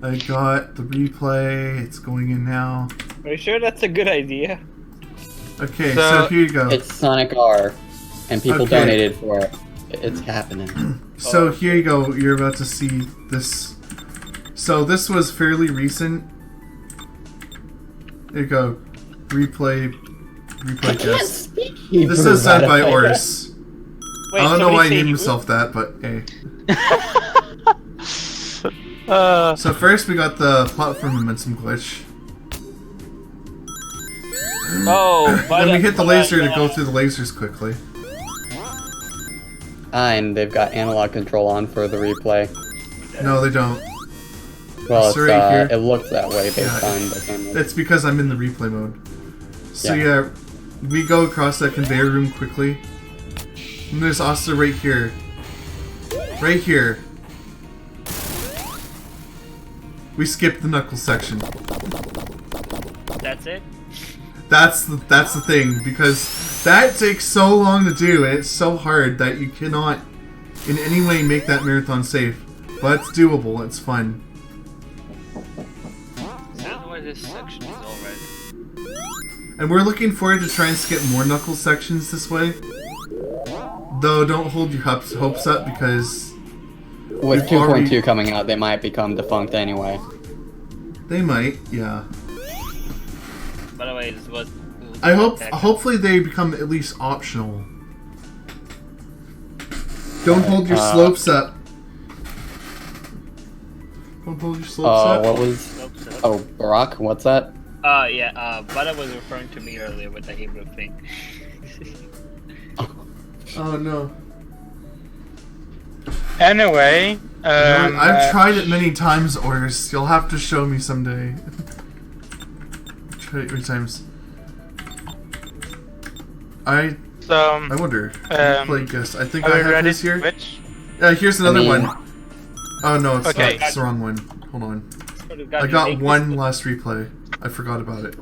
B: I got the replay. It's going in now.
E: Are you sure that's a good idea?
B: Okay,
C: So,
B: so here you go.
A: It's Sonic R, and people
B: Okay.
A: donated for it. It's happening.
B: So here you go. You're about to see this. So this was fairly recent. There you go. Replay guest.
A: speak Hebrew,
B: This is said by
A: by the way.
B: Oris.
E: Wait,
B: I don't know why he
E: somebody say
B: named
E: Hebrew?
B: himself that, but hey.
C: Uh,
B: So first we got the platform momentum glitch.
E: Oh, but
B: Then we hit the laser to go through the lasers quickly.
A: And they've got analog control on for the replay.
B: No, they don't.
A: Well,
B: It's right here.
A: it looks that way based
B: Yeah.
A: on the camera.
B: It's because I'm in the replay mode. So
A: Yeah.
B: yeah, we go across that conveyor room quickly. And there's also right here. Right here. We skipped the knuckle section.
E: That's it?
B: That's the thing, because that takes so long to do, and it's so hard that you cannot in any way make that marathon safe. But it's doable, it's fun.
E: Is that why this section is already?
B: And we're looking forward to try and skip more knuckle sections this way. Though don't hold your hopes up, because
A: With
B: we've already-
A: 2.2 coming out, they might become defunct anyway.
B: they might, yeah.
E: By the way, this was.
B: I hope, hopefully they become at least optional. Don't hold your slopes up. Don't hold your slopes up.
A: What was... Oh, Barack, what's that?
E: Yeah, Bada was referring to me earlier with the Hebrew thing.
B: Oh no.
C: anyway,
B: I've tried it many times, Oris. You'll have to show me someday. Tried it many times. I
C: so,
B: wonder. Play guess. I think
C: are
B: I
C: we
B: have
C: ready
B: this
C: to
B: here.
C: switch?
B: Here's another
A: mean-
B: one. Oh no, it's
C: Okay.
B: not. It's the wrong one. Hold on. I got one last replay. I forgot about it.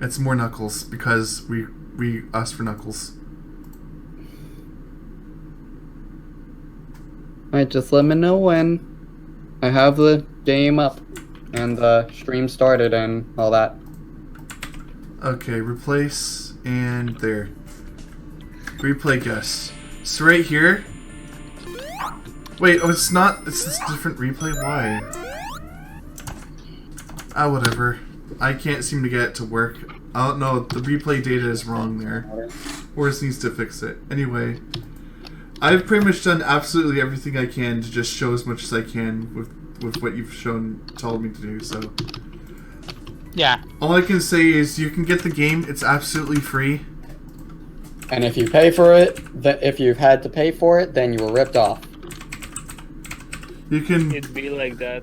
B: It's more Knuckles because we asked for Knuckles.
A: Alright, just let me know when I have the game up and the stream started and all that.
B: Okay, replace and there. Replay guest. So right here. Wait, oh it's not. It's this different replay. Why? Ah, whatever. I can't seem to get it to work. I don't know. The replay data is wrong there. Oris needs to fix it. Anyway, I've pretty much done absolutely everything I can to just show as much as I can with what you've told me to do. So
C: Yeah.
B: all I can say is you can get the game. It's absolutely free.
A: And if you pay for it, if you've had to pay for it, then you were ripped off.
B: You can.
E: It'd be like that.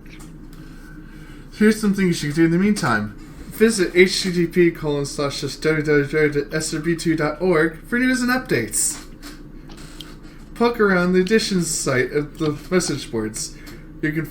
B: Here's something you should do in the meantime. Visit http://www.srb2.org for news and updates. Poke around the editions site of the message boards. You can